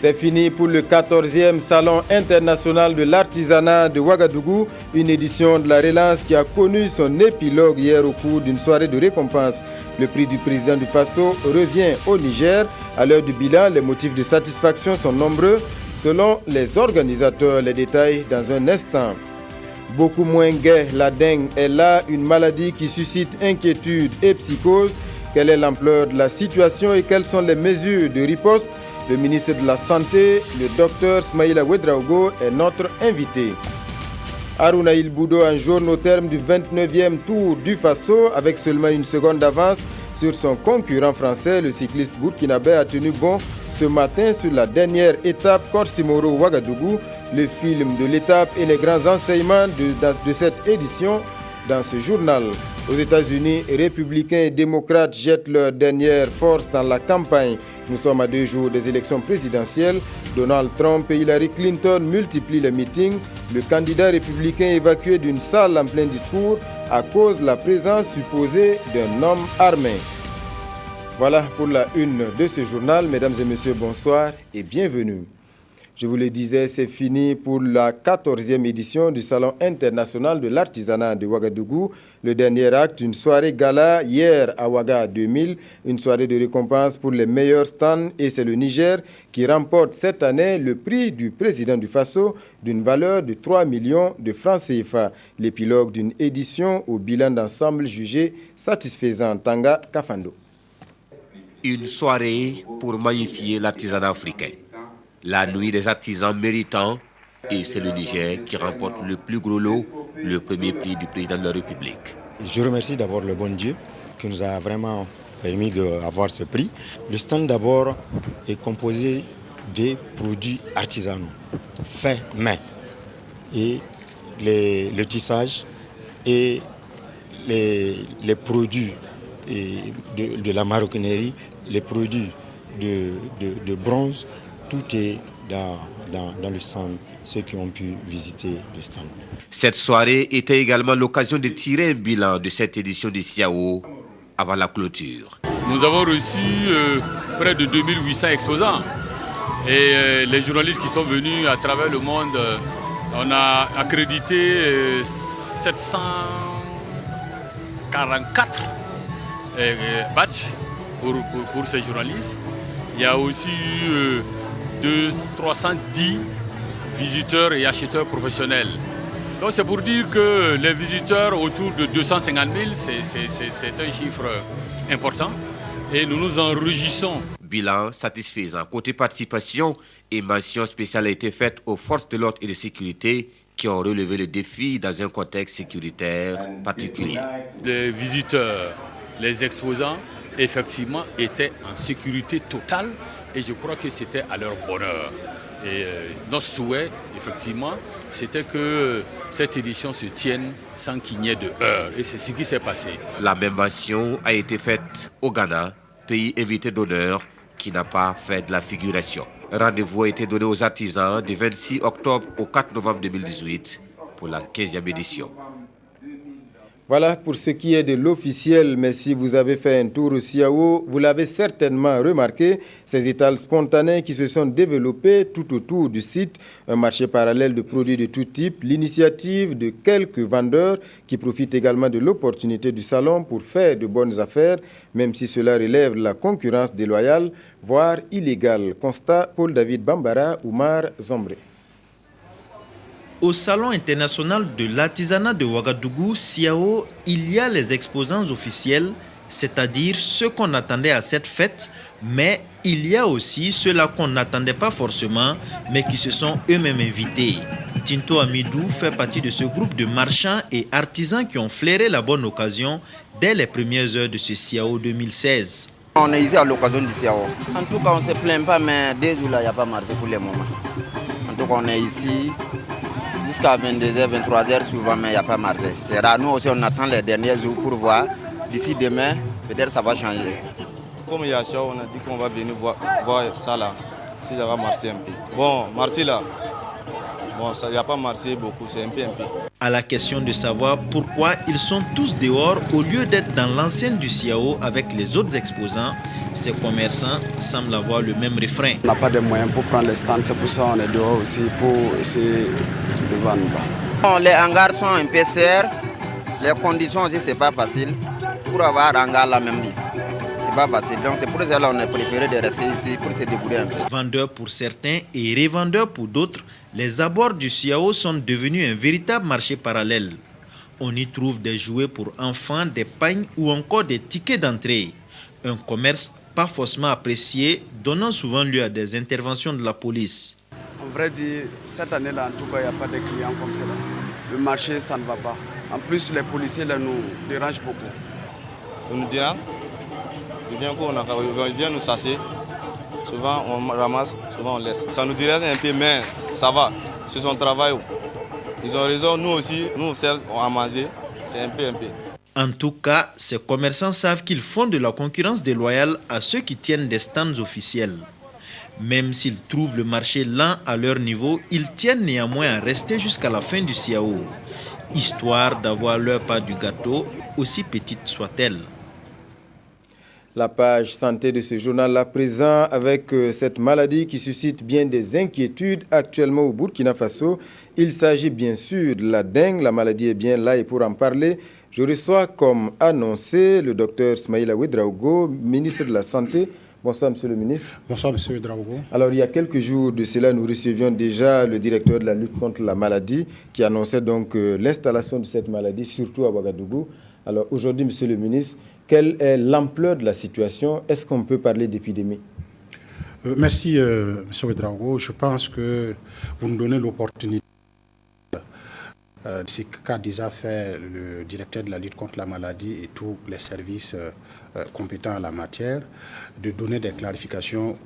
C'est fini pour le 14e Salon international de l'artisanat de Ouagadougou, une édition de la relance qui a connu son épilogue hier au cours d'une soirée de récompense. Le prix du président du Faso revient au Niger. À l'heure du bilan, les motifs de satisfaction sont nombreux. Selon les organisateurs, les détails dans un instant. Beaucoup moins gai, la dengue est là, une maladie qui suscite inquiétude et psychose. Quelle est l'ampleur de la situation et quelles sont les mesures de riposte? Le ministre de la Santé, le docteur Smaïla Ouedraogo, est notre invité. Harouna Il Boudo enjourne au terme du 29e tour du Faso avec seulement une seconde d'avance sur son concurrent français. Le cycliste burkinabé a tenu bon ce matin sur la dernière étape Korsimoro-Ouagadougou. Le film de l'étape et les grands enseignements de cette édition dans ce journal. Aux États-Unis, républicains et démocrates jettent leur dernière force dans la campagne. Nous sommes à 2 jours des élections présidentielles. Donald Trump et Hillary Clinton multiplient les meetings. Le candidat républicain évacué d'une salle en plein discours à cause de la présence supposée d'un homme armé. Voilà pour la une de ce journal. Mesdames et messieurs, bonsoir et bienvenue. Je vous le disais, c'est fini pour la 14e édition du Salon international de l'artisanat de Ouagadougou. Le dernier acte, une soirée gala hier à Ouaga 2000, une soirée de récompense pour les meilleurs stands et c'est le Niger qui remporte cette année le prix du président du Faso d'une valeur de 3 millions de francs CFA. L'épilogue d'une édition au bilan d'ensemble jugé satisfaisant. Tanga Kafando. Une soirée pour magnifier l'artisanat africain. La nuit des artisans méritants et c'est le Niger qui remporte le plus gros lot, le premier prix du président de la République. Je remercie d'abord le bon Dieu qui nous a vraiment permis d'avoir ce prix. Le stand d'abord est composé des produits artisanaux, faits main et le tissage et les produits de la maroquinerie, les produits de bronze. Tout est dans le stand, ceux qui ont pu visiter le stand. Cette soirée était également l'occasion de tirer un bilan de cette édition de SIAO avant la clôture. Nous avons reçu près de 2800 exposants et les journalistes qui sont venus à travers le monde, on a accrédité 744 badges pour ces journalistes. Il y a aussi eu 310 visiteurs et acheteurs professionnels. Donc c'est pour dire que les visiteurs autour de 250 000, c'est un chiffre important et nous nous en réjouissons. Bilan satisfaisant. Côté participation, et mention spéciale a été faite aux forces de l'ordre et de sécurité qui ont relevé le défi dans un contexte sécuritaire particulier. Les visiteurs, les exposants, effectivement, étaient en sécurité totale et je crois que c'était à leur bonheur. Et notre souhait, effectivement, c'était que cette édition se tienne sans qu'il n'y ait de heurts. Et c'est ce qui s'est passé. La même mention a été faite au Ghana, pays invité d'honneur qui n'a pas fait de la figuration. Rendez-vous a été donné aux artisans du 26 octobre au 4 novembre 2018 pour la 15e édition. Voilà pour ce qui est de l'officiel, mais si vous avez fait un tour au SIAO, vous l'avez certainement remarqué, ces étals spontanés qui se sont développés tout autour du site, un marché parallèle de produits de tout type, l'initiative de quelques vendeurs qui profitent également de l'opportunité du salon pour faire de bonnes affaires, même si cela relève de la concurrence déloyale, voire illégale. Constat Paul-David Bambara, Oumar Zombré. Au Salon international de l'artisanat de Ouagadougou, SIAO, il y a les exposants officiels, c'est-à-dire ceux qu'on attendait à cette fête, mais il y a aussi ceux-là qu'on n'attendait pas forcément, mais qui se sont eux-mêmes invités. Tinto Amidou fait partie de ce groupe de marchands et artisans qui ont flairé la bonne occasion dès les premières heures de ce SIAO 2016. On est ici à l'occasion du SIAO. En tout cas, on ne se plaint pas, mais dès jours là, il n'y a pas marché pour le moment. En tout cas, on est ici jusqu'à 22h, 23h souvent, mais il n'y a pas marché. C'est rare. Nous aussi, on attend les derniers jours pour voir. D'ici demain, peut-être ça va changer. Comme il y a chaud, on a dit qu'on va venir voir ça là, si ça va marcher un peu. Bon, marché là, Bon, ça n'a pas marché beaucoup, c'est un peu. À la question de savoir pourquoi ils sont tous dehors au lieu d'être dans l'enceinte du CIAO avec les autres exposants, ces commerçants semblent avoir le même refrain. On n'a pas de moyens pour prendre les stands, c'est pour ça qu'on est dehors aussi pour essayer de vendre. Bon, les hangars sont un peu serres, les conditions aussi c'est pas facile. Pour avoir un hangar là même, c'est pas facile. Donc c'est pour ça qu'on a préféré de rester ici pour se débrouiller un peu. Vendeurs pour certains et revendeurs pour d'autres, les abords du CIAO sont devenus un véritable marché parallèle. On y trouve des jouets pour enfants, des pagnes ou encore des tickets d'entrée. Un commerce pas forcément apprécié, donnant souvent lieu à des interventions de la police. En vrai dire, cette année-là, en tout cas, il n'y a pas de clients comme cela. Le marché, ça ne va pas. En plus, les policiers là, nous dérangent beaucoup. On nous dérange. Ils viennent nous chasser. Souvent on ramasse, souvent on laisse. Ça nous dérange un peu, mais ça va. C'est son travail. Ils ont raison, nous aussi, nous on a mangé. C'est un peu. En tout cas, ces commerçants savent qu'ils font de la concurrence déloyale à ceux qui tiennent des stands officiels. Même s'ils trouvent le marché lent à leur niveau, ils tiennent néanmoins à rester jusqu'à la fin du CIAO, histoire d'avoir leur part du gâteau, aussi petite soit-elle. La page santé de ce journal à présent avec cette maladie qui suscite bien des inquiétudes actuellement au Burkina Faso. Il s'agit bien sûr de la dengue. La maladie est bien là et pour en parler, je reçois comme annoncé le docteur Smaïla Ouedraogo, ministre de la Santé. Bonsoir Monsieur le ministre. Bonsoir Monsieur Ouedraogo. Alors il y a quelques jours de cela, nous recevions déjà le directeur de la lutte contre la maladie qui annonçait donc l'installation de cette maladie, surtout à Ouagadougou. Alors aujourd'hui, Monsieur le ministre, quelle est l'ampleur de la situation? Est-ce qu'on peut parler d'épidémie? Merci Monsieur Ouedraogo. Je pense que vous nous donnez l'opportunité, ce qu'a déjà fait le directeur de la lutte contre la maladie et tous les services compétents en la matière, de donner des clarifications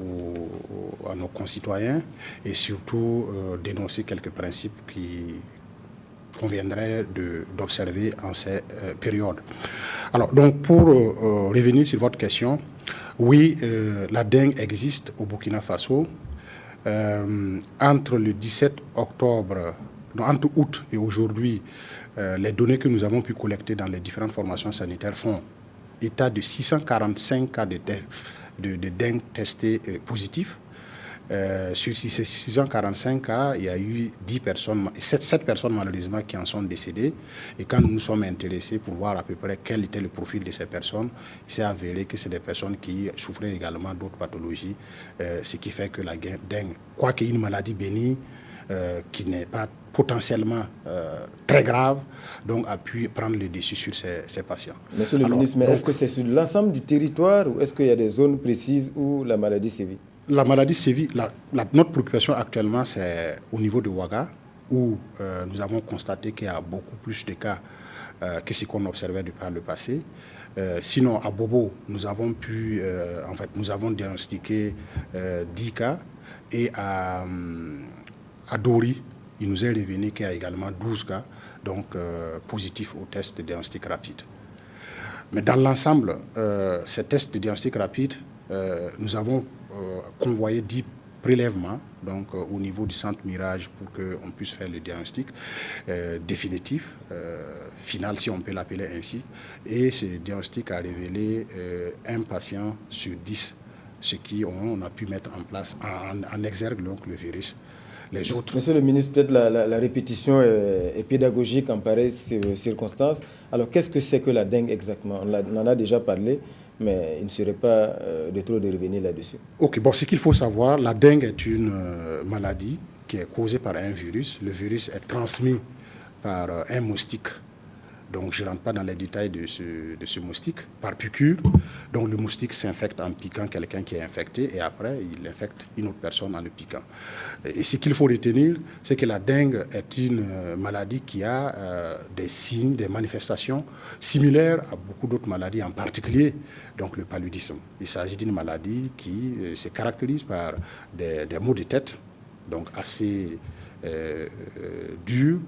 à nos concitoyens et surtout d'énoncer quelques principes qui conviendrait d'observer en ces périodes. Alors, donc, pour revenir sur votre question, oui, la dengue existe au Burkina Faso. Entre le 17 octobre, entre août et aujourd'hui, les données que nous avons pu collecter dans les différentes formations sanitaires font état de 645 cas de dengue testés positifs. Sur ces 645 cas, il y a eu 7 personnes malheureusement qui en sont décédées. Et quand nous nous sommes intéressés pour voir à peu près quel était le profil de ces personnes, il s'est avéré que c'est des personnes qui souffraient également d'autres pathologies, ce qui fait que la dengue, quoique une maladie bénigne, qui n'est pas potentiellement très grave, donc a pu prendre le dessus sur ces patients. Monsieur le ministre, mais est-ce que c'est sur l'ensemble du territoire ou est-ce qu'il y a des zones précises où la maladie sévit? La maladie sévit. Notre préoccupation actuellement, c'est au niveau de Ouaga, où nous avons constaté qu'il y a beaucoup plus de cas que ce qu'on observait par le passé. Sinon, à Bobo, nous avons diagnostiqué 10 cas. Et à Dori, il nous est revenu qu'il y a également 12 cas, donc positifs au test de diagnostic rapide. Mais dans l'ensemble, ces tests de diagnostic rapide, nous avons convoyé 10 prélèvements donc, au niveau du centre Mirage pour qu'on puisse faire le diagnostic définitif, final si on peut l'appeler ainsi. Et ce diagnostic a révélé un patient sur 10, ce qui on a pu mettre en place, en exergue donc, le virus. Les autres. Monsieur le ministre, peut-être la répétition est pédagogique en pareille circonstances. Alors qu'est-ce que c'est que la dengue exactement? On en a déjà parlé, mais il ne serait pas de trop de revenir là-dessus. Ok, bon, ce qu'il faut savoir, la dengue est une maladie qui est causée par un virus. Le virus est transmis par un moustique. Donc, je ne rentre pas dans les détails de ce moustique, par piqûre. Donc, le moustique s'infecte en piquant quelqu'un qui est infecté et après, il infecte une autre personne en le piquant. Et ce qu'il faut retenir, c'est que la dengue est une maladie qui a des signes, des manifestations similaires à beaucoup d'autres maladies, en particulier donc, le paludisme. Il s'agit d'une maladie qui se caractérise par des maux de tête, donc assez durs.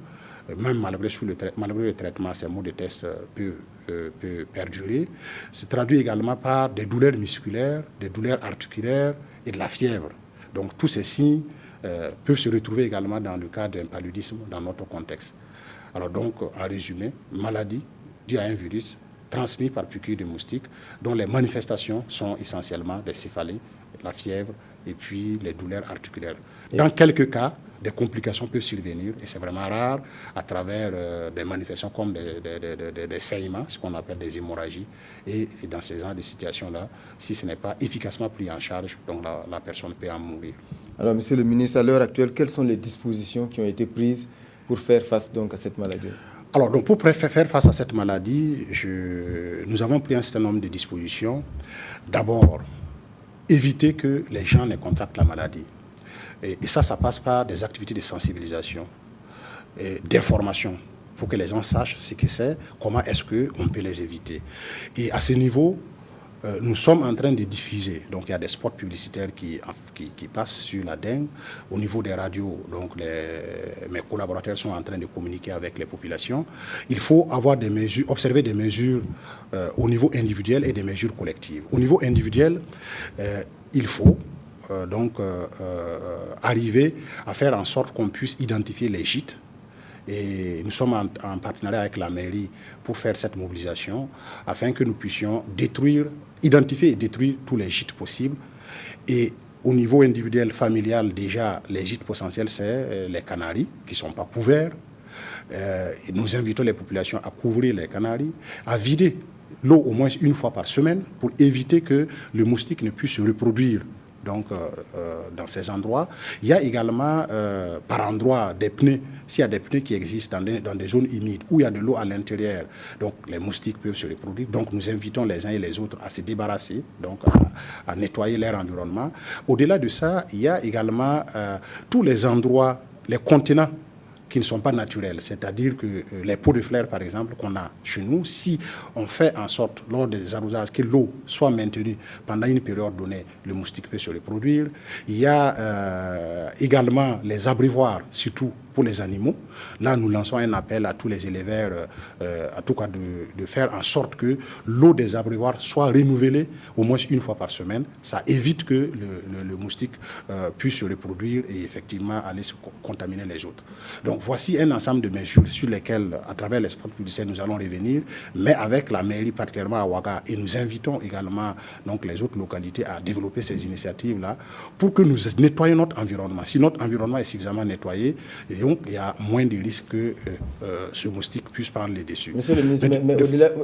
Même malgré le traitement, ces maux de tête peuvent perdurer. Se traduit également par des douleurs musculaires, des douleurs articulaires et de la fièvre. Donc tous ces signes peuvent se retrouver également dans le cas d'un paludisme dans notre contexte. Alors donc, en résumé, maladie due à un virus transmis par piqûre de moustique, dont les manifestations sont essentiellement des céphalées, la fièvre et puis les douleurs articulaires. Dans quelques cas, des complications peuvent survenir, et c'est vraiment rare, à travers des manifestations comme des saignements, ce qu'on appelle des hémorragies. Et dans ces genres de situations-là, si ce n'est pas efficacement pris en charge, donc la personne peut en mourir. Alors, Monsieur le ministre, à l'heure actuelle, quelles sont les dispositions qui ont été prises pour faire face donc à cette maladie? Alors, donc, pour faire face à cette maladie, nous avons pris un certain nombre de dispositions. D'abord, éviter que les gens ne contractent la maladie. Et ça passe par des activités de sensibilisation, d'information, pour que les gens sachent ce que c'est, comment est-ce qu'on peut les éviter. Et à ce niveau, nous sommes en train de diffuser. Donc, il y a des spots publicitaires qui passent sur la dengue. Au niveau des radios, donc mes collaborateurs sont en train de communiquer avec les populations. Il faut avoir des mesures, observer des mesures au niveau individuel et des mesures collectives. Au niveau individuel, il faut arriver à faire en sorte qu'on puisse identifier les gîtes. Et nous sommes en partenariat avec la mairie pour faire cette mobilisation afin que nous puissions identifier et détruire tous les gîtes possibles. Et au niveau individuel, familial, déjà, les gîtes potentiels, c'est les canaries qui ne sont pas couverts. Et nous invitons les populations à couvrir les canaries, à vider l'eau au moins une fois par semaine pour éviter que le moustique ne puisse se reproduire. Donc, dans ces endroits, il y a également par endroit des pneus. S'il y a des pneus qui existent dans des zones humides où il y a de l'eau à l'intérieur, donc les moustiques peuvent se reproduire. Donc, nous invitons les uns et les autres à se débarrasser, donc à nettoyer leur environnement. Au-delà de ça, il y a également tous les endroits, les contenants qui ne sont pas naturels, c'est-à-dire que les pots de fleurs, par exemple, qu'on a chez nous, si on fait en sorte, lors des arrosages, que l'eau soit maintenue pendant une période donnée, le moustique peut se reproduire. Il y a également les abreuvoirs, surtout pour les animaux. Là, nous lançons un appel à tous les éleveurs, en tout cas de faire en sorte que l'eau des abreuvoirs soit renouvelée au moins une fois par semaine. Ça évite que le moustique puisse se reproduire et effectivement aller se contaminer les autres. Donc, voici un ensemble de mesures sur lesquelles, à travers les spots publicitaires, nous allons revenir, mais avec la mairie, particulièrement à Ouaga, et nous invitons également donc, les autres localités à développer ces initiatives-là pour que nous nettoyions notre environnement. Si notre environnement est suffisamment nettoyé, donc, il y a moins de risques que ce moustique puisse prendre les dessus. Monsieur le ministre, mais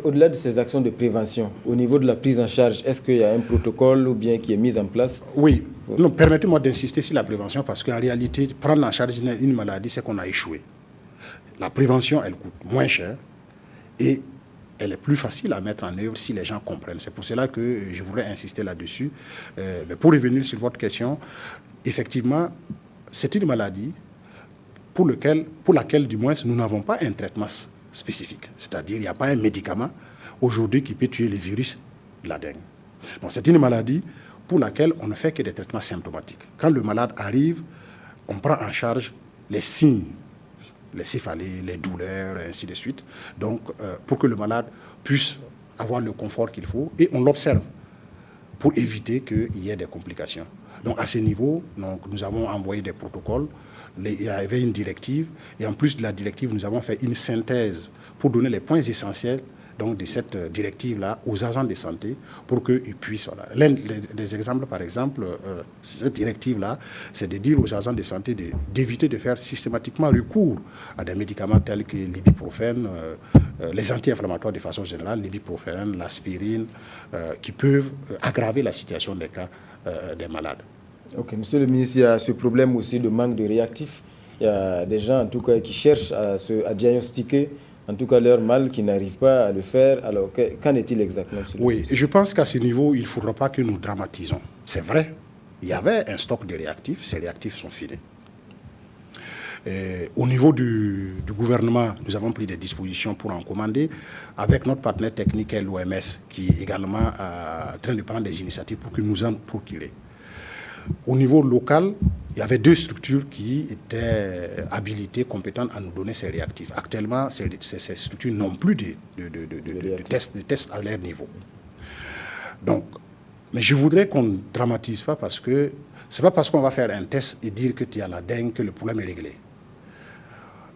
au-delà de ces actions de prévention, au niveau de la prise en charge, est-ce qu'il y a un protocole ou bien qui est mis en place? Oui. Permettez-moi d'insister sur la prévention parce qu'en réalité, prendre en charge une maladie, c'est qu'on a échoué. La prévention, elle coûte moins cher et elle est plus facile à mettre en œuvre si les gens comprennent. C'est pour cela que je voudrais insister là-dessus. Mais pour revenir sur votre question, effectivement, c'est une maladie pour laquelle, du moins, nous n'avons pas un traitement spécifique. C'est-à-dire, il n'y a pas un médicament aujourd'hui qui peut tuer le virus de la dengue. Donc, c'est une maladie pour laquelle on ne fait que des traitements symptomatiques. Quand le malade arrive, on prend en charge les signes, les céphalées, les douleurs, et ainsi de suite. Donc, pour que le malade puisse avoir le confort qu'il faut, et on l'observe pour éviter qu'il y ait des complications. Donc, à ce niveau, nous avons envoyé des protocoles. Il y avait une directive, et en plus de la directive, nous avons fait une synthèse pour donner les points essentiels donc, de cette directive-là aux agents de santé pour qu'ils puissent... Voilà. L'un des exemples, par exemple, cette directive-là, c'est de dire aux agents de santé d'éviter de faire systématiquement recours à des médicaments tels que l'ibuprofène, les anti-inflammatoires de façon générale, l'ibuprofène, l'aspirine, qui peuvent aggraver la situation des cas des malades. Ok, monsieur le ministre, il y a ce problème aussi de manque de réactifs. Il y a des gens, en tout cas, qui cherchent à diagnostiquer, en tout cas, leur mal, qui n'arrivent pas à le faire. Alors, qu'en est-il exactement, monsieur le ministre? Je pense qu'à ce niveau, il ne faudra pas que nous dramatisons. C'est vrai, il y avait un stock de réactifs, ces réactifs sont finis. Au niveau du gouvernement, nous avons pris des dispositions pour en commander avec notre partenaire technique, l'OMS, qui est également en train de prendre des initiatives pour que nous en procurions. Au niveau local, il y avait 2 structures qui étaient habilitées, compétentes à nous donner ces réactifs. Actuellement, ces structures n'ont plus de tests à leur niveau. Donc, mais je voudrais qu'on ne dramatise pas parce que Ce n'est pas parce qu'on va faire un test et dire que tu as la dengue que le problème est réglé.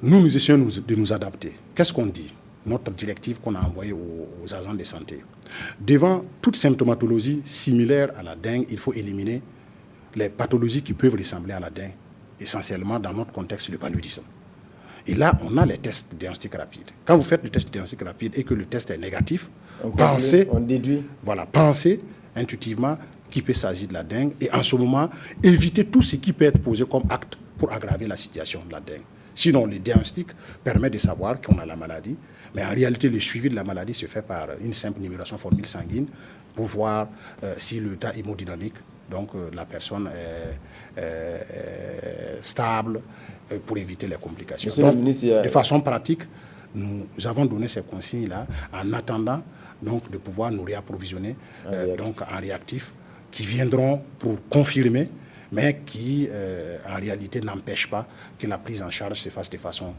Nous essayons de nous adapter. Qu'est-ce qu'on dit? Notre directive qu'on a envoyée aux agents de santé. Devant toute symptomatologie similaire à la dengue, il faut éliminer les pathologies qui peuvent ressembler à la dengue, essentiellement dans notre contexte le paludisme. Et là, on a les tests de diagnostic rapide. Quand vous faites le test de diagnostic rapide et que le test est négatif, on déduit. Voilà, pensez intuitivement qu'il peut s'agir de la dengue et en ce moment, éviter tout ce qui peut être posé comme acte pour aggraver la situation de la dengue. Sinon, le diagnostic permet de savoir qu'on a la maladie, mais en réalité, le suivi de la maladie se fait par une simple numération formule sanguine pour voir si l'état hémodynamique, donc la personne est stable pour éviter les complications. Donc, de façon pratique, nous avons donné ces consignes-là en attendant donc, de pouvoir nous réapprovisionner donc, en réactifs qui viendront pour confirmer, mais qui, en réalité, n'empêchent pas que la prise en charge se fasse de façon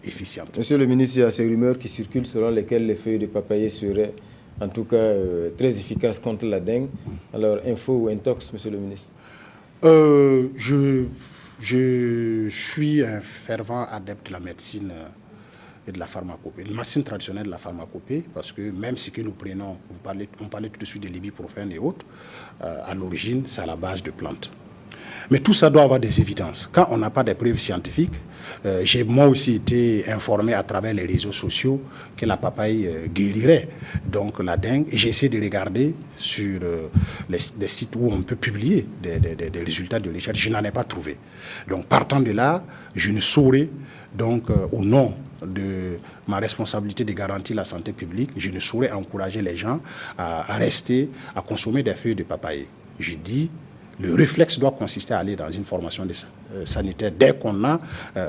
efficiente. Monsieur le ministre, il y a ces rumeurs qui circulent selon lesquelles les feuilles de papayer seraient, en tout cas, très efficaces contre la dengue. Alors, info ou intox, monsieur le ministre? Je suis un fervent adepte de la médecine et de la pharmacopée. La médecine traditionnelle de la pharmacopée, parce que même ce que nous prenons, on parlait tout de suite de l'ibuprofène et autres, à l'origine, c'est à la base de plantes. Mais tout ça doit avoir des évidences. Quand on n'a pas de preuves scientifiques, j'ai moi aussi été informé à travers les réseaux sociaux que la papaye guérirait donc la dengue. Et j'ai essayé de regarder sur des sites où on peut publier des résultats de recherche. Je n'en ai pas trouvé. Donc partant de là, je ne saurais, donc au nom de ma responsabilité de garantir la santé publique, je ne saurais encourager les gens à rester, à consommer des feuilles de papaye. Je dis, le réflexe doit consister à aller dans une formation sanitaire dès qu'on a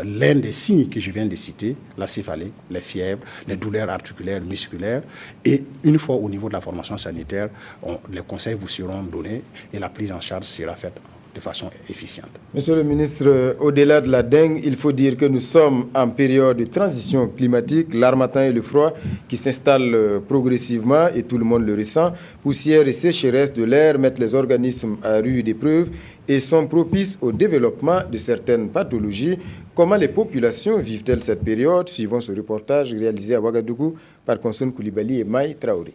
l'un des signes que je viens de citer, la céphalée, les fièvres, les douleurs articulaires, musculaires. Et une fois au niveau de la formation sanitaire, les conseils vous seront donnés et la prise en charge sera faite de façon efficiente. Monsieur le ministre, au-delà de la dengue, il faut dire que nous sommes en période de transition climatique. L'harmattan et le froid qui s'installent progressivement et tout le monde le ressent. Poussière et sécheresse de l'air mettent les organismes à rude épreuve et sont propices au développement de certaines pathologies. Comment les populations vivent-elles cette période? Suivons ce reportage réalisé à Ouagadougou par Konson Koulibaly et Maï Traoré.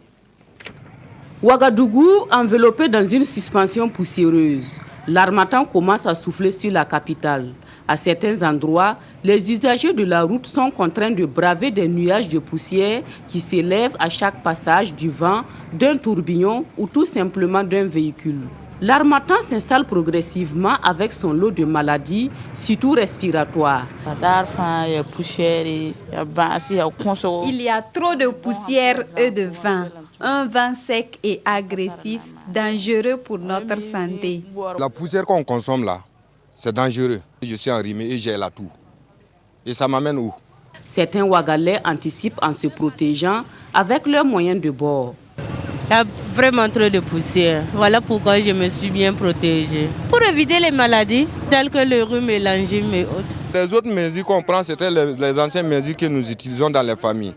Ouagadougou, enveloppé dans une suspension poussiéreuse. L'harmattan commence à souffler sur la capitale. À certains endroits, les usagers de la route sont contraints de braver des nuages de poussière qui s'élèvent à chaque passage du vent, d'un tourbillon ou tout simplement d'un véhicule. L'harmattan s'installe progressivement avec son lot de maladies, surtout respiratoires. Il y a trop de poussière et de vent. Un vent sec et agressif, dangereux pour notre santé. La poussière qu'on consomme là, c'est dangereux. Je suis enrhumé et j'ai la toux. Et ça m'amène où? Certains Ouagalais anticipent en se protégeant avec leurs moyens de bord. Il y a vraiment trop de poussière. Voilà pourquoi je me suis bien protégée. Pour éviter les maladies telles que le rhume et l'angine et autres. Les autres mesures qu'on prend, c'était les anciennes mesures que nous utilisons dans les familles.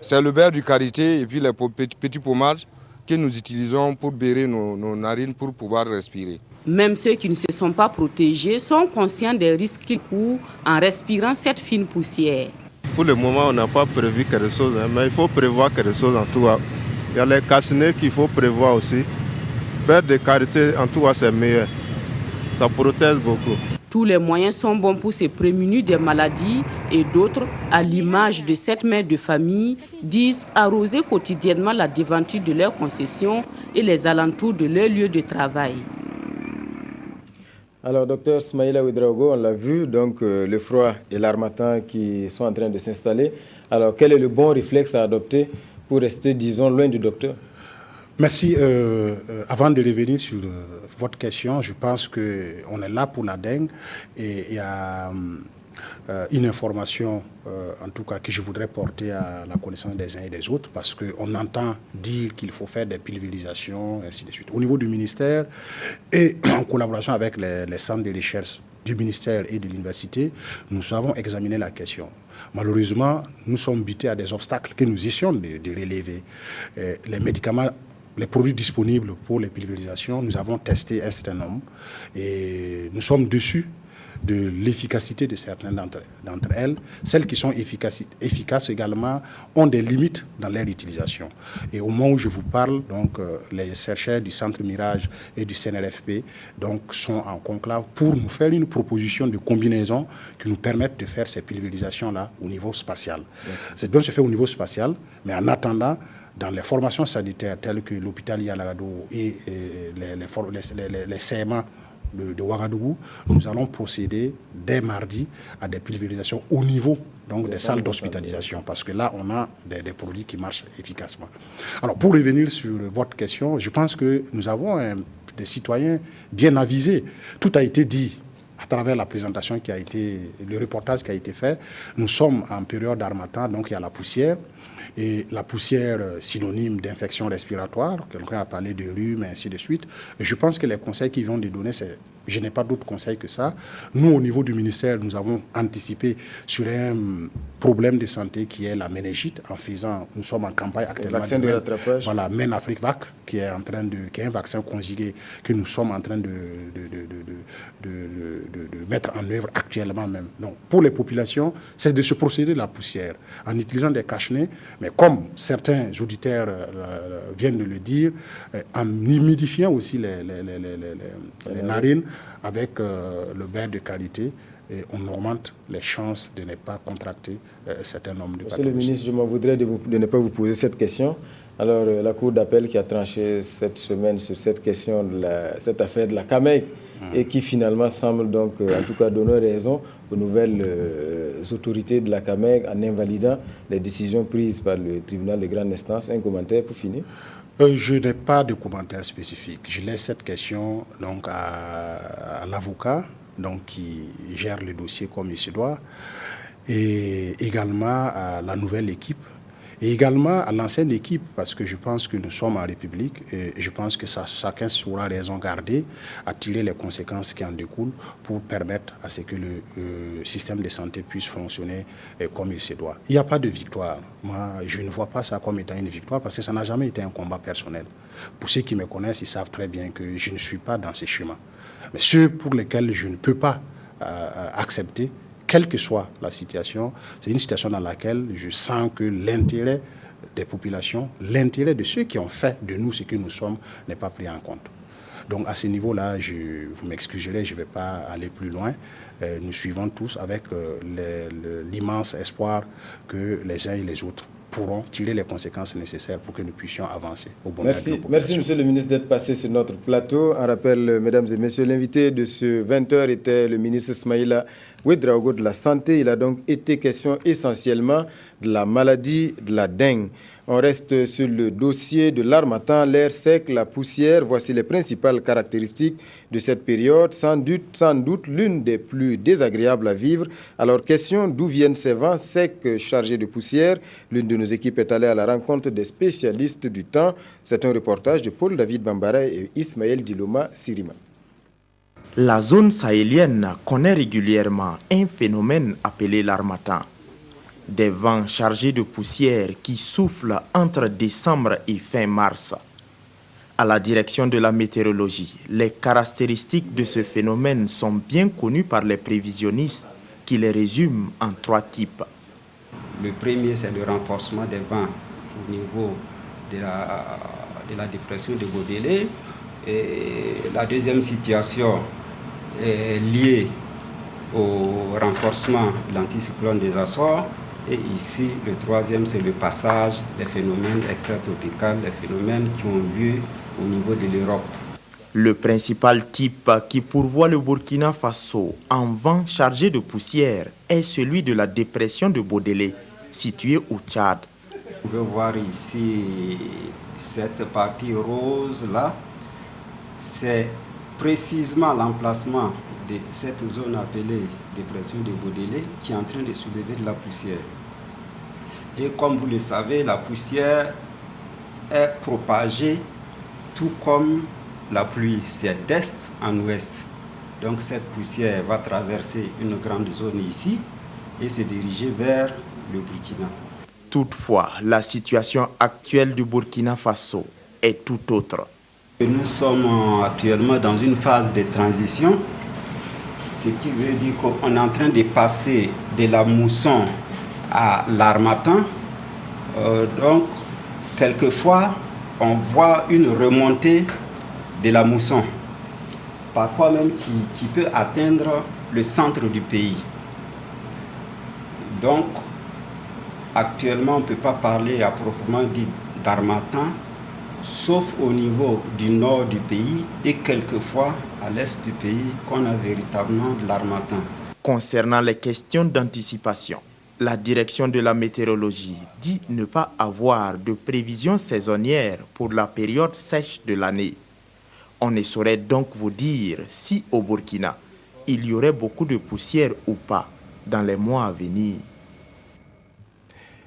C'est le beurre du karité et puis les petits pommages que nous utilisons pour bérer nos narines pour pouvoir respirer. Même ceux qui ne se sont pas protégés sont conscients des risques qu'ils courent en respirant cette fine poussière. Pour le moment, on n'a pas prévu quelque chose, mais il faut prévoir quelque chose en tout cas. Il y a les cassinets qu'il faut prévoir aussi. Beurre de karité, en tout cas, c'est meilleur. Ça protège beaucoup. Tous les moyens sont bons pour se prémunir des maladies et d'autres, à l'image de cette mère de famille, disent arroser quotidiennement la devanture de leurs concessions et les alentours de leur lieu de travail. Alors, docteur Smaïla Ouedraogo, on l'a vu, donc le froid et l'harmattan qui sont en train de s'installer. Alors, quel est le bon réflexe à adopter pour rester, disons, loin du docteur? Merci. Avant de revenir sur votre question, je pense qu'on est là pour la dengue et il y a une information, en tout cas, que je voudrais porter à la connaissance des uns et des autres parce qu'on entend dire qu'il faut faire des pulvérisations, ainsi de suite. Au niveau du ministère et en collaboration avec les centres de recherche du ministère et de l'université, nous avons examiné la question. Malheureusement, nous sommes butés à des obstacles que nous essayons de relever. Les médicaments les produits disponibles pour les pulvérisations, nous avons testé un certain nombre et nous sommes dessus de l'efficacité de certaines d'entre elles. Celles qui sont efficaces également ont des limites dans leur utilisation. Et au moment où je vous parle, donc, les chercheurs du Centre Mirage et du CNRFP donc, sont en conclave pour nous faire une proposition de combinaison qui nous permette de faire ces pulvérisations-là au niveau spatial. C'est donc se fait au niveau spatial, mais en attendant, dans les formations sanitaires telles que l'hôpital Yaлагado et les CMA de Ouagadougou, nous allons procéder dès mardi à des pulvérisations au niveau donc, des salles d'hospitalisation, parce que là, on a des produits qui marchent efficacement. Alors, pour revenir sur votre question, je pense que nous avons des citoyens bien avisés. Tout a été dit à travers la présentation qui a été, le reportage qui a été fait. Nous sommes en période d'harmattan, donc il y a la poussière. Et la poussière, synonyme d'infection respiratoire, quelqu'un a parlé de rhume, et ainsi de suite. Et je pense que les conseils qu'ils vont donner, je n'ai pas d'autres conseils que ça. Nous, au niveau du ministère, nous avons anticipé sur un problème de santé qui est la méningite. Nous sommes en campagne actuellement. Le vaccin de rattrapage. Voilà, Men Afrique-Vac, qui est un vaccin conjugué que nous sommes en train de mettre en œuvre actuellement même. Donc, pour les populations, c'est de se procéder de la poussière en utilisant des cache-nez. Mais comme certains auditeurs viennent de le dire, en humidifiant aussi les narines avec le beurre de qualité, et on augmente les chances de ne pas contracter un certain nombre de pathologies. Monsieur le ministre, je m'en voudrais de ne pas vous poser cette question. Alors, la Cour d'appel qui a tranché cette semaine sur cette question, cette affaire de la CAMEG, et qui finalement semble donc, en tout cas, donner raison aux nouvelles autorités de la CAMEG en invalidant les décisions prises par le tribunal de grande instance. Un commentaire pour finir? Je n'ai pas de commentaire spécifique. Je laisse cette question donc, à l'avocat donc, qui gère le dossier comme il se doit, et également à la nouvelle équipe, et également à l'ancienne équipe, parce que je pense que nous sommes en République et je pense que chacun saura raison garder à tirer les conséquences qui en découlent pour permettre à ce que le système de santé puisse fonctionner comme il se doit. Il n'y a pas de victoire. Moi, je ne vois pas ça comme étant une victoire parce que ça n'a jamais été un combat personnel. Pour ceux qui me connaissent, ils savent très bien que je ne suis pas dans ces chemins. Mais ceux pour lesquels je ne peux pas accepter, quelle que soit la situation, c'est une situation dans laquelle je sens que l'intérêt des populations, l'intérêt de ceux qui ont fait de nous ce que nous sommes n'est pas pris en compte. Donc à ce niveau-là, vous m'excuserez, je ne vais pas aller plus loin. Nous suivons tous avec l'immense espoir que les uns et les autres pourront tirer les conséquences nécessaires pour que nous puissions avancer au bon Merci, monsieur le ministre, d'être passé sur notre plateau. Un rappel, mesdames et messieurs, l'invité de ce 20h était le ministre Ismaïla Ouedraogo de la Santé. Il a donc été question essentiellement de la maladie de la dengue. On reste sur le dossier de l'harmattan, l'air sec, la poussière. Voici les principales caractéristiques de cette période, sans doute l'une des plus désagréables à vivre. Alors, question, d'où viennent ces vents secs chargés de poussière? L'une de nos équipes est allée à la rencontre des spécialistes du temps. C'est un reportage de Paul-David Bambara et Ismaël Diloma Sirima. La zone sahélienne connaît régulièrement un phénomène appelé l'harmattan. Des vents chargés de poussière qui soufflent entre décembre et fin mars. À la direction de la météorologie, les caractéristiques de ce phénomène sont bien connues par les prévisionnistes qui les résument en 3 types. Le premier, c'est le renforcement des vents au niveau de la dépression de Baudelaire. Et la deuxième situation est liée au renforcement de l'anticyclone des Açores. Et ici, le troisième, c'est le passage des phénomènes extratropicaux, les phénomènes qui ont lieu au niveau de l'Europe. Le principal type qui pourvoit le Burkina Faso en vent chargé de poussière est celui de la dépression de Baudelaire, située au Tchad. Vous pouvez voir ici cette partie rose-là. C'est précisément l'emplacement de cette zone appelée dépression de Baudelaire qui est en train de soulever de la poussière. Et comme vous le savez, la poussière est propagée tout comme la pluie, c'est d'est en ouest. Donc cette poussière va traverser une grande zone ici et se diriger vers le Burkina. Toutefois, la situation actuelle du Burkina Faso est tout autre. Nous sommes actuellement dans une phase de transition, ce qui veut dire qu'on est en train de passer de la mousson à l'harmattan. Donc, quelquefois, on voit une remontée de la mousson, parfois même qui peut atteindre le centre du pays. Donc, actuellement, on ne peut pas parler à proprement dit d'harmattan, sauf au niveau du nord du pays et quelquefois à l'est du pays qu'on a véritablement de l'harmattan. Concernant les questions d'anticipation, la direction de la météorologie dit ne pas avoir de prévisions saisonnières pour la période sèche de l'année. On ne saurait donc vous dire si au Burkina, il y aurait beaucoup de poussière ou pas dans les mois à venir.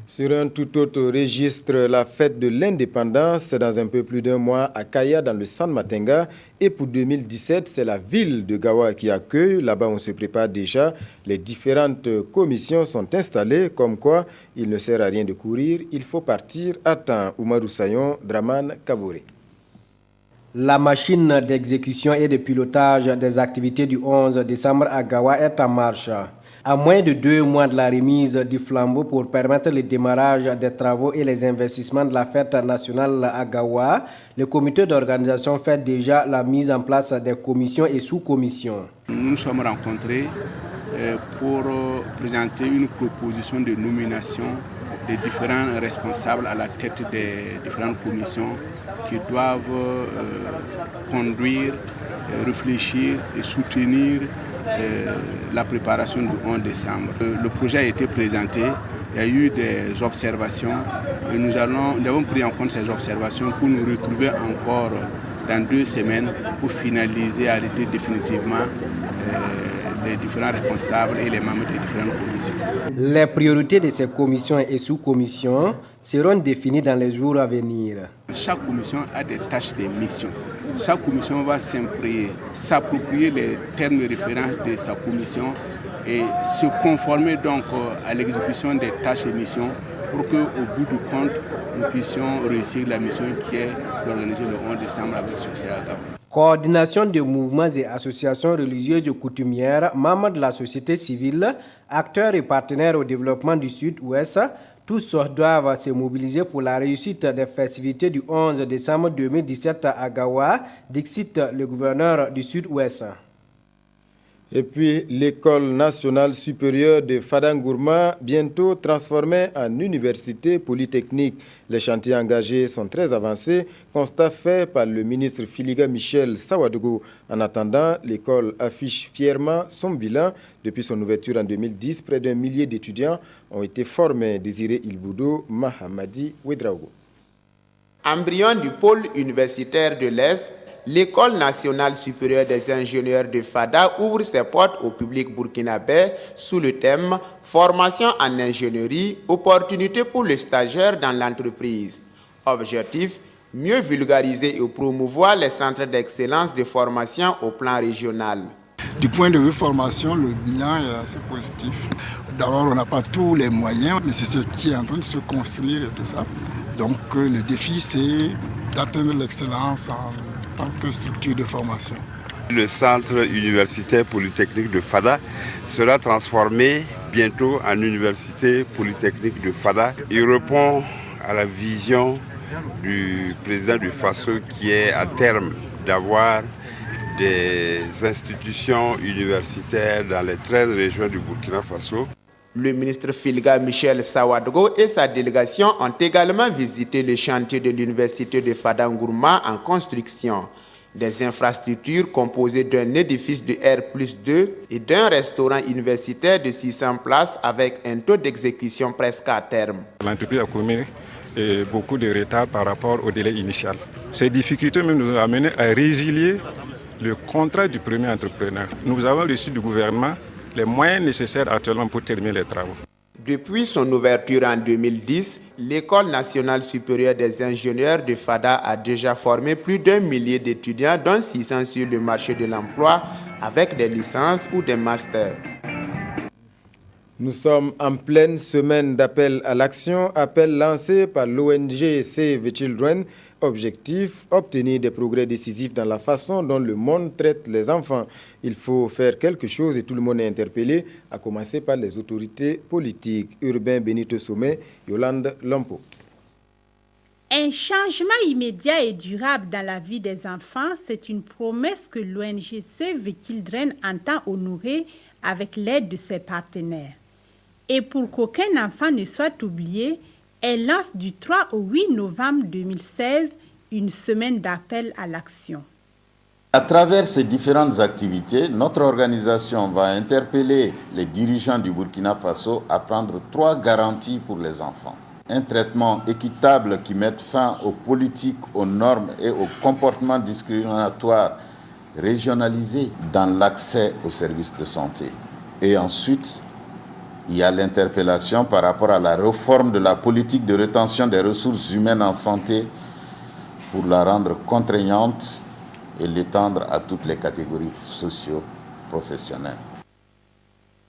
Sur un tout autre registre, la fête de l'indépendance, c'est dans un peu plus d'un mois à Kaya, dans le San Matenga. Et pour 2017, c'est la ville de Gawa qui accueille. Là-bas, on se prépare déjà. Les différentes commissions sont installées, comme quoi il ne sert à rien de courir. Il faut partir à temps. Oumarou Sayon, Draman Kabouré. La machine d'exécution et de pilotage des activités du 11 décembre à Gawa est en marche. À moins de 2 mois de la remise du flambeau pour permettre le démarrage des travaux et les investissements de la fête nationale à Gawa, le comité d'organisation fait déjà la mise en place des commissions et sous-commissions. Nous nous sommes rencontrés pour présenter une proposition de nomination des différents responsables à la tête des différentes commissions qui doivent conduire, réfléchir et soutenir la préparation du 11 décembre. Le projet a été présenté, il y a eu des observations et nous avons pris en compte ces observations pour nous retrouver encore dans 2 semaines pour finaliser, arrêter définitivement les différents responsables et les membres des différentes commissions. Les priorités de ces commissions et sous-commissions seront définies dans les jours à venir. Chaque commission a des tâches et des missions. Chaque commission va s'approprier les termes de référence de sa commission et se conformer donc à l'exécution des tâches et missions pour qu'au bout du compte, nous puissions réussir la mission qui est d'organiser le 11 décembre avec succès à Gabon. Coordination de mouvements et associations religieuses et coutumières, membres de la société civile, acteurs et partenaires au développement du Sud-Ouest, tous doivent se mobiliser pour la réussite des festivités du 11 décembre 2017 à Gawa, dixit le gouverneur du Sud-Ouest. Et puis, l'école nationale supérieure de Fadangourma, bientôt transformée en université polytechnique. Les chantiers engagés sont très avancés, constat fait par le ministre Filiga Michel Sawadogo. En attendant, l'école affiche fièrement son bilan. Depuis son ouverture en 2010, près d'1 millier d'étudiants ont été formés. Désiré Ilboudo, Mahamadi Ouedraogo. Embryon du pôle universitaire de l'Est, l'École nationale supérieure des ingénieurs de Fada ouvre ses portes au public burkinabé sous le thème « Formation en ingénierie, opportunités pour les stagiaires dans l'entreprise ». Objectif, mieux vulgariser et promouvoir les centres d'excellence de formation au plan régional. Du point de vue formation, le bilan est assez positif. D'abord, on n'a pas tous les moyens, mais c'est ce qui est en train de se construire et tout ça. Donc le défi, c'est d'atteindre l'excellence en tant que structure de formation. Le centre universitaire polytechnique de Fada sera transformé bientôt en université polytechnique de Fada. Il répond à la vision du président du FASO qui est à terme d'avoir des institutions universitaires dans les 13 régions du Burkina Faso. Le ministre Filiga Michel Sawadogo et sa délégation ont également visité le chantier de l'université de Fadangourma en construction. Des infrastructures composées d'un édifice de R+2 et d'un restaurant universitaire de 600 places avec un taux d'exécution presque à terme. L'entreprise a commis beaucoup de retard par rapport au délai initial. Ces difficultés même nous ont amené à résilier le contrat du premier entrepreneur. Nous avons reçu du gouvernement les moyens nécessaires actuellement pour terminer les travaux. Depuis son ouverture en 2010, l'École nationale supérieure des ingénieurs de Fada a déjà formé plus d'1 millier d'étudiants, dont 600 sur le marché de l'emploi, avec des licences ou des masters. Nous sommes en pleine semaine d'appel à l'action, appel lancé par l'ONG Save the Children. Objectif, obtenir des progrès décisifs dans la façon dont le monde traite les enfants. Il faut faire quelque chose et tout le monde est interpellé, à commencer par les autorités politiques. Urbain Benito Sommet, Yolande Lompo. Un changement immédiat et durable dans la vie des enfants, c'est une promesse que l'ONG Save the Children entend honorer avec l'aide de ses partenaires. Et pour qu'aucun enfant ne soit oublié, elle lance du 3 au 8 novembre 2016 une semaine d'appel à l'action. À travers ces différentes activités, notre organisation va interpeller les dirigeants du Burkina Faso à prendre 3 garanties pour les enfants. Un traitement équitable qui mette fin aux politiques, aux normes et aux comportements discriminatoires régionalisés dans l'accès aux services de santé. Et ensuite, il y a l'interpellation par rapport à la réforme de la politique de rétention des ressources humaines en santé pour la rendre contraignante et l'étendre à toutes les catégories socio-professionnelles.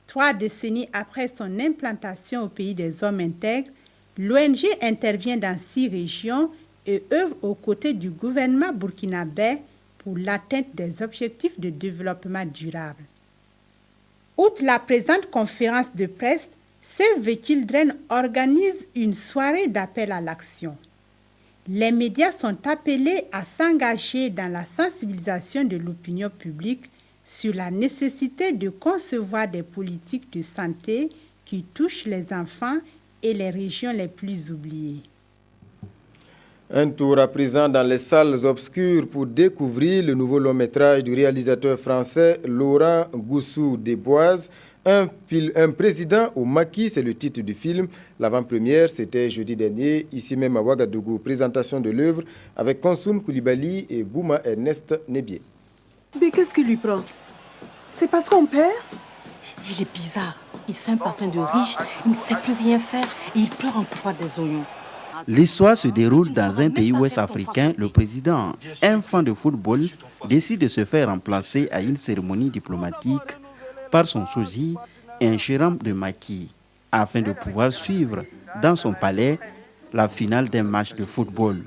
3 décennies après son implantation au pays des hommes intègres, l'ONG intervient dans 6 régions et œuvre aux côtés du gouvernement burkinabé pour l'atteinte des objectifs de développement durable. Outre la présente conférence de presse, Save the Children organise une soirée d'appel à l'action. Les médias sont appelés à s'engager dans la sensibilisation de l'opinion publique sur la nécessité de concevoir des politiques de santé qui touchent les enfants et les régions les plus oubliées. Un tour à présent dans les salles obscures pour découvrir le nouveau long-métrage du réalisateur français Laurent Goussou-Desboises, un président au maquis, c'est le titre du film. L'avant-première, c'était jeudi dernier, ici même à Ouagadougou. Présentation de l'œuvre avec Konsoum Koulibaly et Bouma Ernest Nebié. Mais qu'est-ce qui lui prend? C'est parce qu'on perd? Il est bizarre. Il sent un parfum de riche, il ne sait plus rien faire et il pleure en coupant des oignons. L'histoire se déroule dans un pays ouest africain. Le président, un fan de football, décide de se faire remplacer à une cérémonie diplomatique par son sosie, un gérant de maquis, afin de pouvoir suivre dans son palais la finale d'un match de football.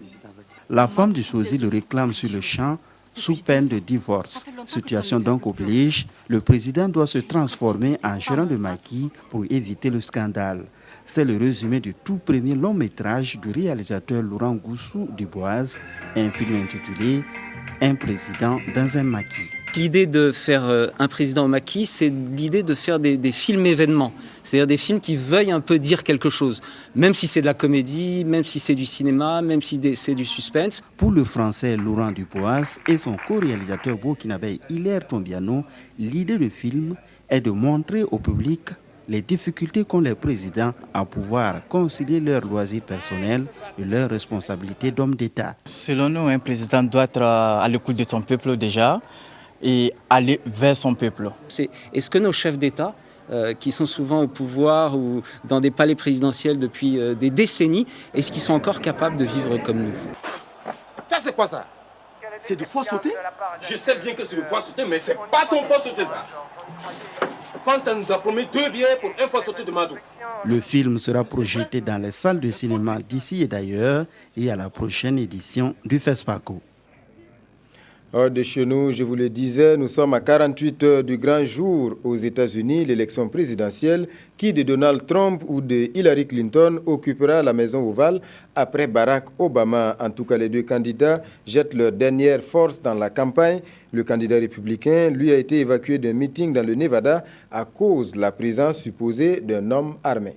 La femme du sosie le réclame sur le champ sous peine de divorce. Situation donc oblige, le président doit se transformer en gérant de maquis pour éviter le scandale. C'est le résumé du tout premier long métrage du réalisateur Laurent Goussou-Desboises, un film intitulé « Un président dans un maquis ». L'idée de faire un président au maquis, c'est l'idée de faire des films événements, c'est-à-dire des films qui veuillent un peu dire quelque chose, même si c'est de la comédie, même si c'est du cinéma, même si c'est du suspense. Pour le français Laurent Desboises et son co-réalisateur burkinabé Hilaire Tombiano, l'idée du film est de montrer au public les difficultés qu'ont les présidents à pouvoir concilier leurs loisirs personnels et leurs responsabilités d'homme d'État. Selon nous, un président doit être à l'écoute de son peuple déjà et aller vers son peuple. Est-ce que nos chefs d'État, qui sont souvent au pouvoir ou dans des palais présidentiels depuis des décennies, est-ce qu'ils sont encore capables de vivre comme nous? Ça c'est quoi ça? C'est du faux sauté? Je sais bien que c'est du faux sauté, mais c'est pas ton faux sauté ça. Quand on nous a promis 2 billets pour un faux sauté de Madou. Le film sera projeté dans les salles de cinéma d'ici et d'ailleurs et à la prochaine édition du FESPACO. Hors de chez nous, je vous le disais, nous sommes à 48 heures du grand jour aux États-Unis. L'élection présidentielle qui de Donald Trump ou de Hillary Clinton occupera la Maison Ovale après Barack Obama. En tout cas, les 2 candidats jettent leur dernière force dans la campagne. Le candidat républicain, lui, a été évacué d'un meeting dans le Nevada à cause de la présence supposée d'un homme armé.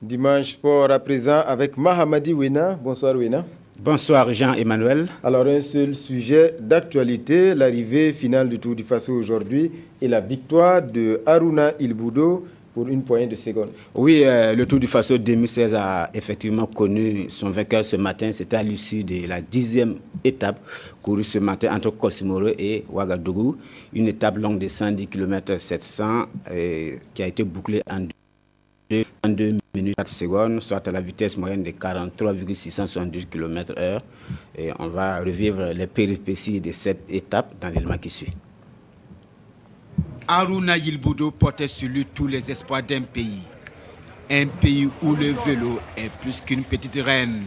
Dimanche sport à présent avec Mahamadi Wena. Bonsoir Wena. Bonsoir Jean-Emmanuel. Alors un seul sujet d'actualité, l'arrivée finale du Tour du Faso aujourd'hui et la victoire de Haruna Ilboudo pour une poignée de secondes. Oui, le Tour du Faso 2016 a effectivement connu son vainqueur ce matin. C'était à l'issue de la 10e étape courue ce matin entre Kosimoro et Ouagadougou. Une étape longue de 110 km 700 qui a été bouclée en 2 minutes 4 secondes, soit à la vitesse moyenne de 43,672 km/h. Et on va revivre les péripéties de cette étape dans l'élément qui suit. Haruna Yilboudo portait sur lui tous les espoirs d'un pays. Un pays où le vélo est plus qu'une petite reine.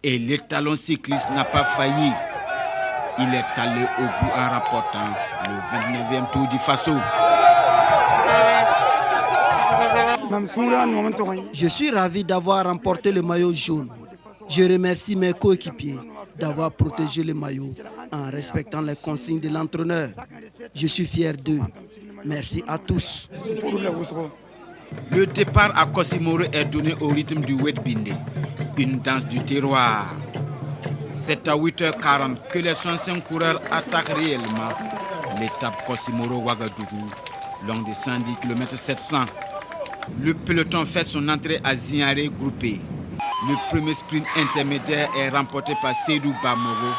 Et l'étalon cycliste n'a pas failli. Il est allé au bout en remportant le 29e Tour du Faso. Je suis ravi d'avoir remporté le maillot jaune. Je remercie mes coéquipiers d'avoir protégé le maillot en respectant les consignes de l'entraîneur. Je suis fier d'eux. Merci à tous. Le départ à Kosimoro est donné au rythme du Wedbinde, une danse du terroir. C'est à 8h40 que les 65 coureurs attaquent réellement l'étape Kosimoro-Ouagadougou, long de 110 km 700. Le peloton fait son entrée à Ziaré groupé. Le premier sprint intermédiaire est remporté par Seydou Bamoro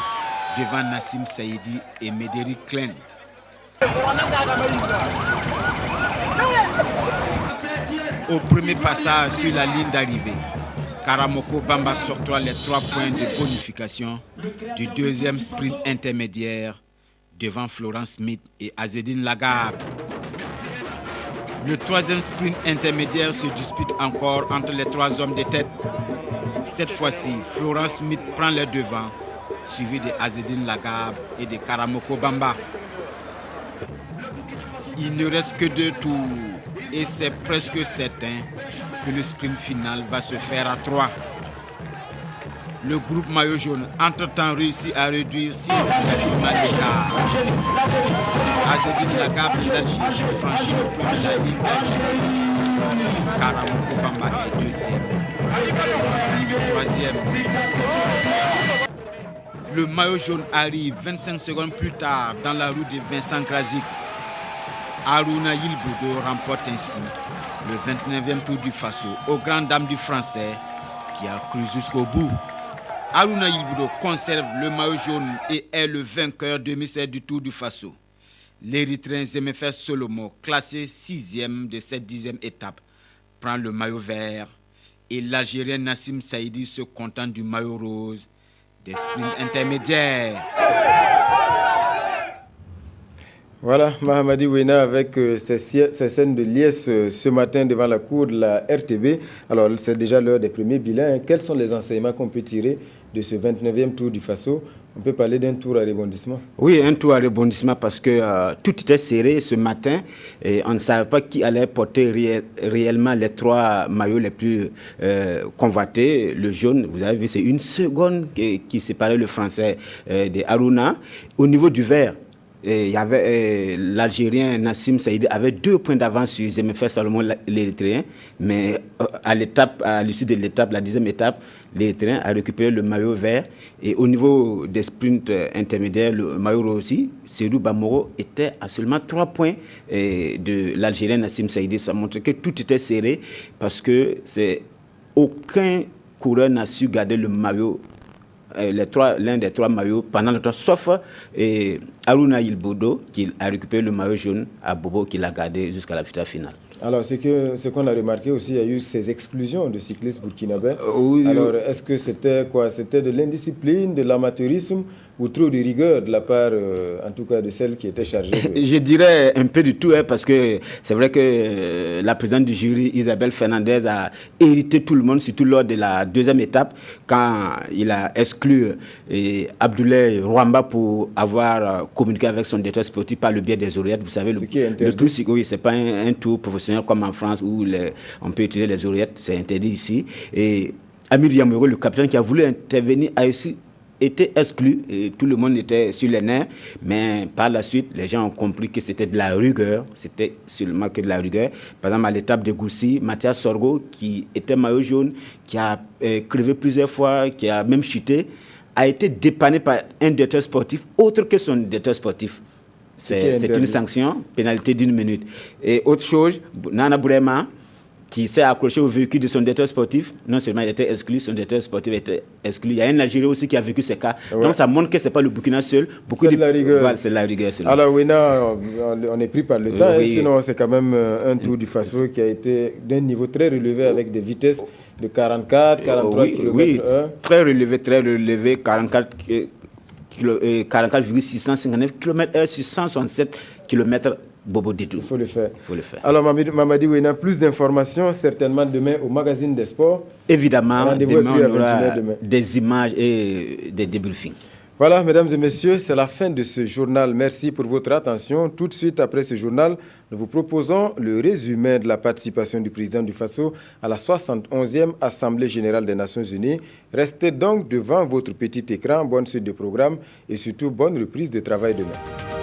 devant Nassim Saïdi et Médéric Klein. Au premier passage sur la ligne d'arrivée, Karamoko Bamba s'octroie les 3 points de bonification du deuxième sprint intermédiaire devant Florence Smith et Azedine Lagabe. Le troisième sprint intermédiaire se dispute encore entre les 3 hommes de tête. Cette fois-ci, Florence Smith prend les devants, suivi de Azedine Lagabe et de Karamoko Bamba. Il ne reste que 2 tours et c'est presque certain que le sprint final va se faire à 3. Le groupe maillot jaune, entre-temps, réussit à réduire significativement l'écart. Azedine Lagabe d'Algérie franchit le premier de la ligne d'arrivée. Karamoko Bamba est deuxième. Troisième. Le maillot jaune arrive 25 secondes plus tard dans la route de Vincent Krasik. Haruna Yilboudo remporte ainsi le 29e Tour du Faso aux grandes dames du Français qui a cru jusqu'au bout. Haruna Yilboudo conserve le maillot jaune et est le vainqueur 2016 du Tour du Faso. L'Érythréen Zemefer Solomo, classé 6e de cette 10e étape, prend le maillot vert et l'Algérien Nassim Saïdi se contente du maillot rose des sprints intermédiaires. Voilà, Mahamadi Ouena avec ces scènes de liesse ce matin devant la cour de la RTB. Alors, c'est déjà l'heure des premiers bilans. Quels sont les enseignements qu'on peut tirer de ce 29e Tour du Faso? On peut parler d'un tour à rebondissement. Oui, un tour à rebondissement parce que tout était serré ce matin et on ne savait pas qui allait porter réellement les 3 maillots les plus convoités. Le jaune, vous avez vu, c'est 1 seconde qui séparait le Français de Haruna. Au niveau du vert, il y avait l'Algérien Nassim Saïdi avait 2 points d'avance sur Zemefer Salomon, l'Érythréen, mais à l'issue de l'étape, la 10e étape, l'Érythréen a récupéré le maillot vert. Et au niveau des sprints intermédiaires, le maillot rose aussi, Seydou Bamoro était à seulement 3 points de l'Algérien Nassim Saïdi. Ça montre que tout était serré parce que aucun coureur n'a su garder le maillot. L'un des 3 maillots pendant le temps, sauf Haruna Yilboudo qui a récupéré le maillot jaune à Bobo qui l'a gardé jusqu'à la victoire finale. Alors, ce qu'on a remarqué aussi, il y a eu ces exclusions de cyclistes burkinabés. Oui, alors, est-ce que c'était quoi? C'était de l'indiscipline, de l'amateurisme ou trop de rigueur de la part, en tout cas, de celle qui était chargée Je dirais un peu du tout, parce que c'est vrai que la présidente du jury, Isabelle Fernandez, a irrité tout le monde, surtout lors de la 2e étape, quand il a exclu Abdoulaye Rwamba pour avoir communiqué avec son directeur sportif par le biais des oreillettes. Vous savez, le tour, oui, c'est pas un tour professionnel comme en France où on peut utiliser les oreillettes, c'est interdit ici. Et Amir Yamouro, le capitaine qui a voulu intervenir, a aussi été exclu et tout le monde était sur les nerfs. Mais par la suite, les gens ont compris que c'était de la rigueur, c'était seulement que de la rigueur. Par exemple, à l'étape de Goussi, Mathias Sorgo, qui était maillot jaune, qui a crevé plusieurs fois, qui a même chuté, a été dépanné par un directeur sportif autre que son directeur sportif. C'est une sanction, pénalité d'1 minute. Et autre chose, Nana Bourema, qui s'est accroché au véhicule de son directeur sportif, non seulement il était exclu, son directeur sportif était exclu. Il y a un Algérien aussi qui a vécu ces cas. Ouais. Donc ça montre que ce n'est pas le Burkina seul. C'est de la rigueur. Voilà, c'est de la rigueur. Alors Ouena, on est pris par le temps, oui. Sinon c'est quand même un Tour du Faso qui a été d'un niveau très relevé avec des vitesses de 44, 43 km/h. Oui, très relevé, 44,659 km/h sur 167 km Bobo Dédou. Il faut le faire. Il faut le faire. Alors, Mamadi Ouena, plus d'informations certainement demain au magazine des sports. Évidemment, demain, on aura demain. des images et des débriefings. Voilà, mesdames et messieurs, c'est la fin de ce journal. Merci pour votre attention. Tout de suite après ce journal, nous vous proposons le résumé de la participation du président du Faso à la 71e Assemblée générale des Nations unies. Restez donc devant votre petit écran. Bonne suite de programme et surtout bonne reprise de travail demain.